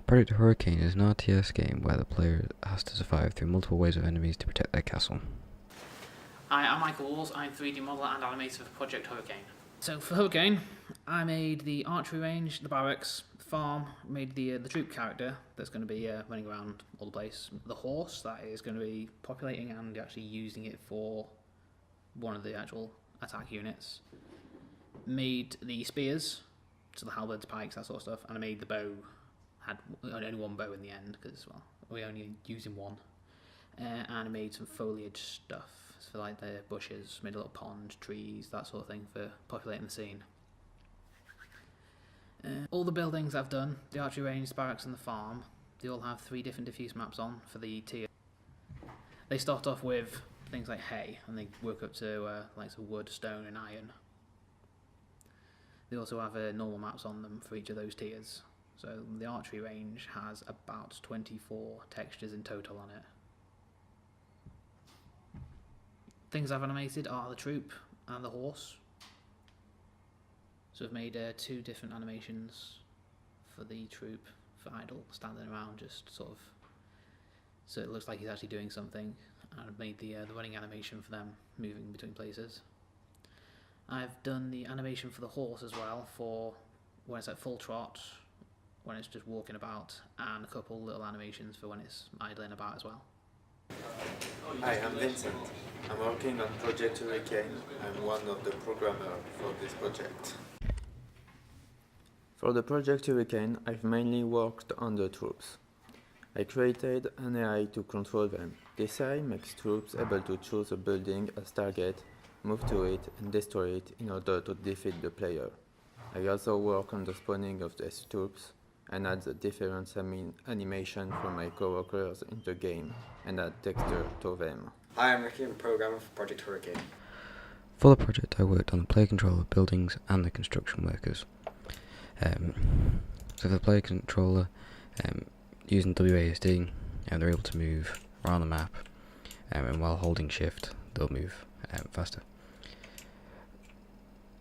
Project Hurricane is an RTS game where the player has to survive through multiple waves of enemies to protect their castle. Hi, I'm Michael Walls. I'm 3D modeler and animator for Project Hurricane. So for Hurricane, I made the archery range, the barracks, the farm, made the troop character that's going to be running around all the place, the horse that is going to be populating and actually using it for one of the actual attack units, made the spears, so the halberds, pikes, that sort of stuff, and I made the bow. Had only one bow in the end because, well, we're only using one. And I made some foliage stuff for like the bushes, made a little pond, trees, that sort of thing for populating the scene. All the buildings I've done, the archery range, the barracks and the farm, they all have 3 different diffuse maps on for the tier. They start off with things like hay and they work up to like some wood, stone and iron. They also have normal maps on them for each of those tiers. So the archery range has about 24 textures in total on it. Things I've animated are the troop and the horse. So I've made 2 different animations for the troop, for Idle, standing around just sort of, so it looks like he's actually doing something. And I've made the running animation for them, moving between places. I've done the animation for the horse as well, for when it's at full trot, when it's just walking about, and a couple little animations for when it's idling about as well. Hi, I'm Vincent. I'm working on Project Hurricane. I'm one of the programmers for this project. For the Project Hurricane, I've mainly worked on the troops. I created an AI to control them. This AI makes troops able to choose a building as target, move to it, and destroy it in order to defeat the player. I also work on the spawning of these troops and add the different animation from my coworkers in the game and add texture to them. Hi, I'm Ricky. I'm a programmer for Project Hurricane. For the project, I worked on the player controller, buildings, and the construction workers. So for the player controller, using WASD, they're able to move around the map, and while holding shift, they'll move faster.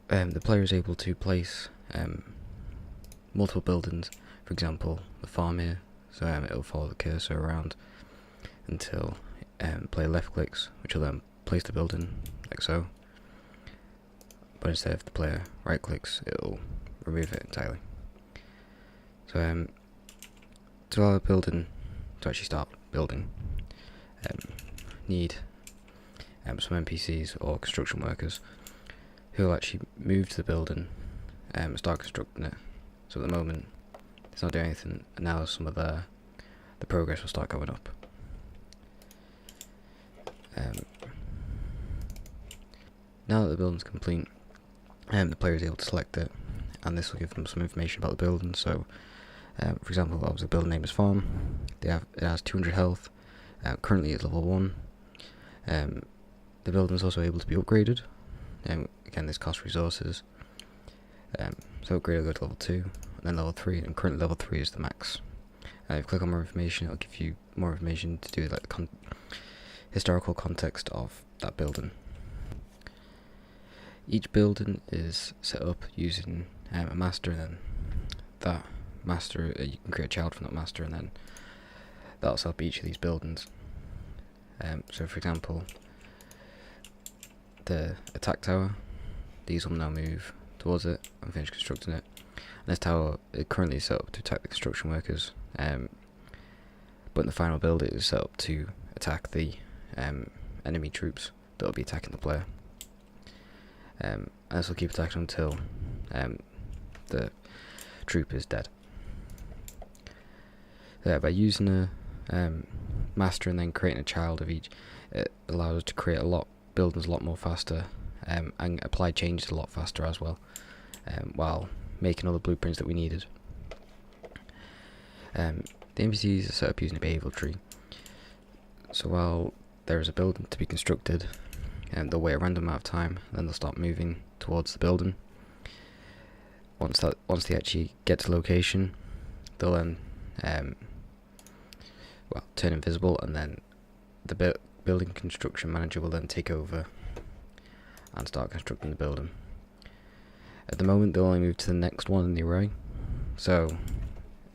The player is able to place multiple buildings. For example, the farm here, so it'll follow the cursor around until player left clicks, which will then place the building, like so. But instead of the player right clicks, it'll remove it entirely. So to allow a building to actually start building, need some NPCs or construction workers who will actually move to the building and start constructing it. So at the moment, it's not doing anything, and now some of the progress will start going up. Now that the building's complete, the player is able to select it, and this will give them some information about the building. So, for example, obviously the building name is Farm. It has 200 health. Currently it's level 1. The building is also able to be upgraded. Again, this costs resources. So upgrade will go to level 2, and then level 3, and currently level 3 is the max. If you click on more information, it'll give you more information to do with like the historical context of that building. Each building is set up using a master, and then that master, you can create a child from that master, and then that'll set up each of these buildings. So for example, the attack tower, these will now move towards it and finish constructing it. And this tower currently is set up to attack the construction workers, but in the final build it is set up to attack the enemy troops that will be attacking the player. And this will keep attacking until the troop is dead. By using a master and then creating a child of each, it allows us to create buildings a lot more faster, and apply changes a lot faster as well, while making all the blueprints that we needed. The NPCs are set up using a behavioural tree. So while there is a building to be constructed, they'll wait a random amount of time, then they'll start moving towards the building. Once they actually get to location, they'll then turn invisible, and then the building construction manager will then take over and start constructing the building. At the moment, they'll only move to the next one in the array, so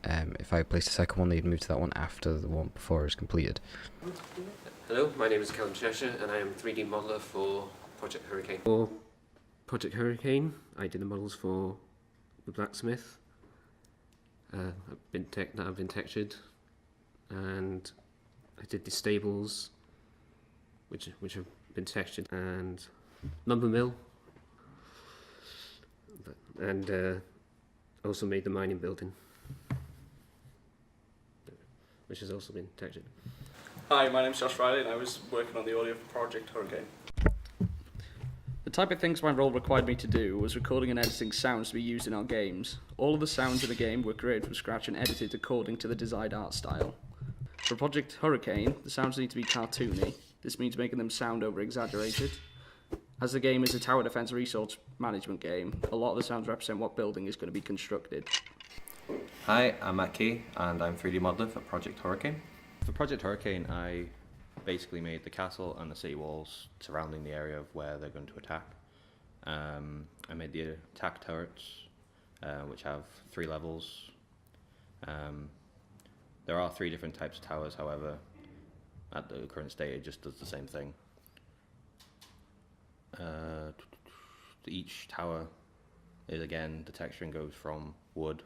if I place the second one, they'd move to that one after the one before is completed. Hello, my name is Callum Cheshire and I am 3D modeller for Project Hurricane. For Project Hurricane, I did the models for the blacksmith. I've been textured, and I did the stables, which have been textured, and lumber mill, and also made the mining building, which has also been textured. Hi, my name's Josh Riley and I was working on the audio for Project Hurricane. The type of things my role required me to do was recording and editing sounds to be used in our games. All of the sounds in the game were created from scratch and edited according to the desired art style. For Project Hurricane, the sounds need to be cartoony. This means making them sound over-exaggerated. As the game is a tower defense resource management game, a lot of the sounds represent what building is going to be constructed. Hi, I'm Matt Key and I'm 3D modeller for Project Hurricane. For Project Hurricane, I basically made the castle and the city walls surrounding the area of where they're going to attack. I made the attack turrets, which have 3 levels. There are 3 different types of towers, however, at the current state it just does the same thing. Each tower is, again, the texturing goes from wood,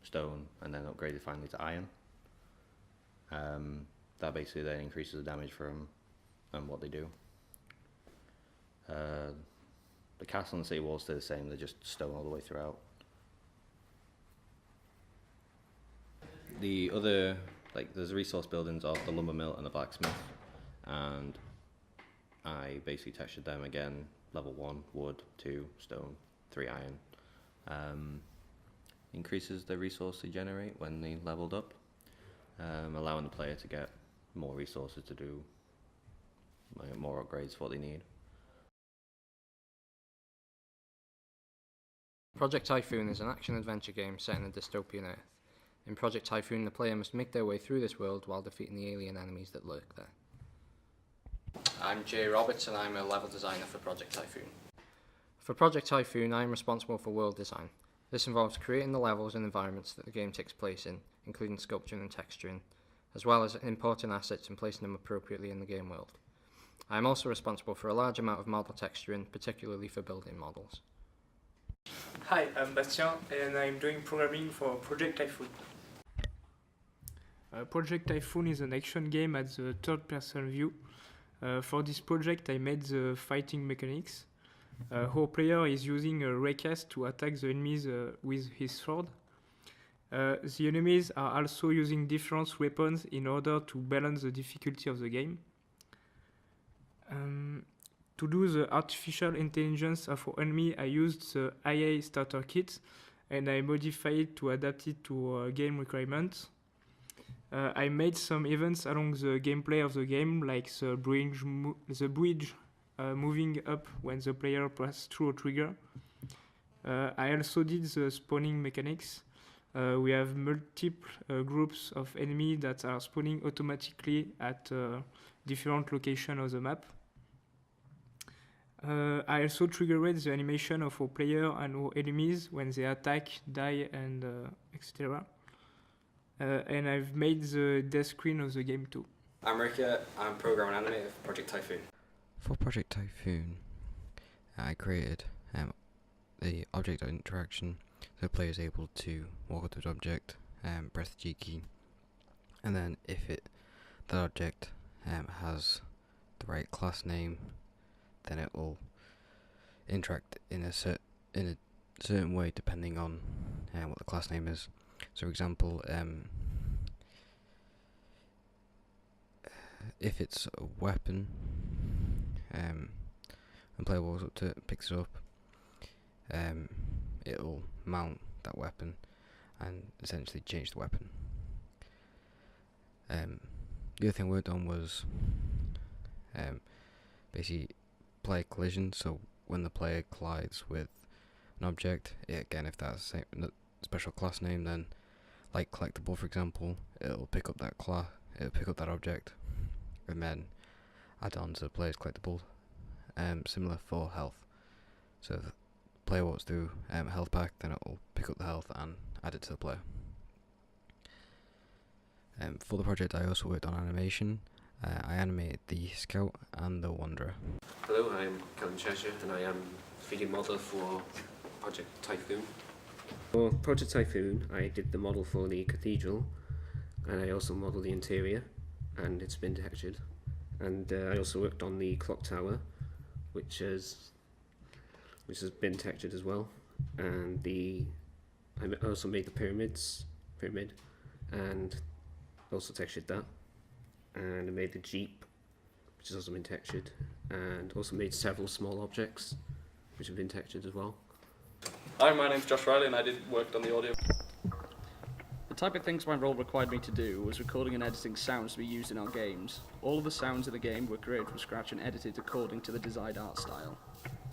stone, and then upgraded finally to iron. That basically then increases the damage from what they do. The castle and the city walls stay the same, they're just stone all the way throughout. The other, there's resource buildings of the lumber mill and the blacksmith, and I basically textured them again, level 1, wood, 2, stone, 3, iron. Increases the resource they generate when they leveled up, allowing the player to get more resources to do more upgrades for what they need. Project Typhoon is an action-adventure game set in a dystopian Earth. In Project Typhoon, the player must make their way through this world while defeating the alien enemies that lurk there. I'm Jay Roberts and I'm a level designer for Project Typhoon. For Project Typhoon, I am responsible for world design. This involves creating the levels and environments that the game takes place in, including sculpturing and texturing, as well as importing assets and placing them appropriately in the game world. I am also responsible for a large amount of model texturing, particularly for building models. Hi, I'm Bastien and I'm doing programming for Project Typhoon. Project Typhoon is an action game at the third-person view. For this project I made the fighting mechanics. Our player is using a raycast to attack the enemies with his sword. The enemies are also using different weapons in order to balance the difficulty of the game. To do the artificial intelligence of our enemy, I used the IA starter kit and I modified it to adapt it to game requirements. I made some events along the gameplay of the game, like the bridge moving up when the player passes through a trigger. I also did the spawning mechanics. We have multiple groups of enemies that are spawning automatically at different locations of the map. I also triggered the animation of our player and our enemies when they attack, die, and etc. And I've made the death screen of the game too. I'm Rika, I'm programmer and animator for Project Typhoon. For Project Typhoon, I created the object interaction, so the player is able to walk up to an object, press the G key, and then if that object has the right class name, then it will interact in a certain way depending on what the class name is. So, for example, if it's a weapon, when the player walks up to it, picks it up, it'll mount that weapon and essentially change the weapon. The other thing I worked on was basically player collision. So when the player collides with an object, again, if that's a special class name, then like collectible, for example, it'll pick up that object and then add on to the player's collectible. Similar for health. So if the player walks through a health pack, then it'll pick up the health and add it to the player. For the project, I also worked on animation. I animated the Scout and the Wanderer. Hello, I'm Callum Cheshire and I am 3D modeler for Project Typhoon. For Project Typhoon, I did the model for the cathedral and I also modelled the interior and it's been textured. And I also worked on the clock tower, which has been textured as well. And I also made the pyramid, and also textured that. And I made the jeep, which has also been textured, and also made several small objects, which have been textured as well. Hi, my name's Josh Riley and I worked on the audio. The type of things my role required me to do was recording and editing sounds to be used in our games. All of the sounds in the game were created from scratch and edited according to the desired art style.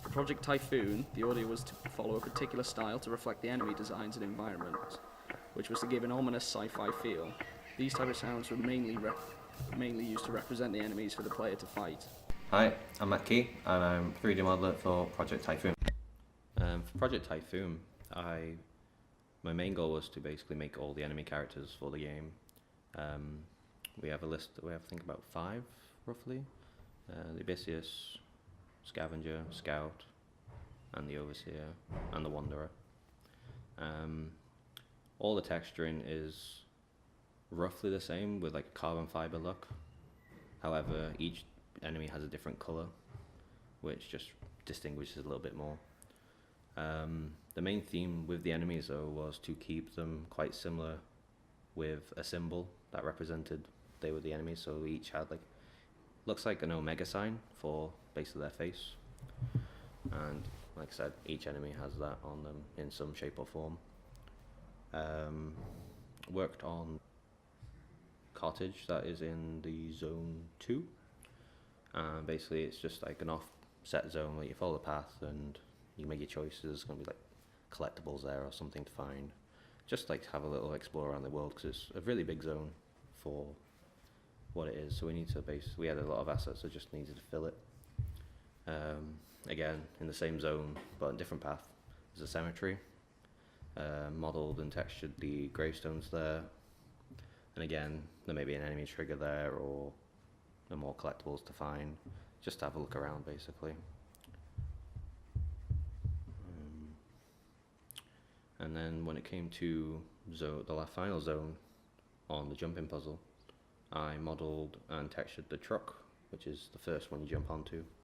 For Project Typhoon, the audio was to follow a particular style to reflect the enemy designs and environments, which was to give an ominous sci-fi feel. These type of sounds were mainly used to represent the enemies for the player to fight. Hi, I'm Matt Key and I'm 3D modeler for Project Typhoon. For Project Typhoon, my main goal was to basically make all the enemy characters for the game. We have a list, we have I think about 5 roughly. The Odysseus, Scavenger, Scout, and the Overseer, and the Wanderer. All the texturing is roughly the same with like a carbon fiber look. However, each enemy has a different color, which just distinguishes it a little bit more. The main theme with the enemies though was to keep them quite similar with a symbol that represented they were the enemies, so each had like, looks like an omega sign for basically their face. And like I said, each enemy has that on them in some shape or form. Worked on cottage that is in the zone 2. Basically it's just like an offset zone where you follow the path and you make your choices. There's going to be like collectibles there or something to find. Just like to have a little explore around the world because it's a really big zone for what it is. So we had a lot of assets, so just needed to fill it. Again, in the same zone but a different path. There's a cemetery. Modelled and textured the gravestones there. And again, there may be an enemy trigger there or more collectibles to find. Just to have a look around basically. And then when it came to the final zone on the jumping puzzle, I modelled and textured the truck, which is the first one you jump onto.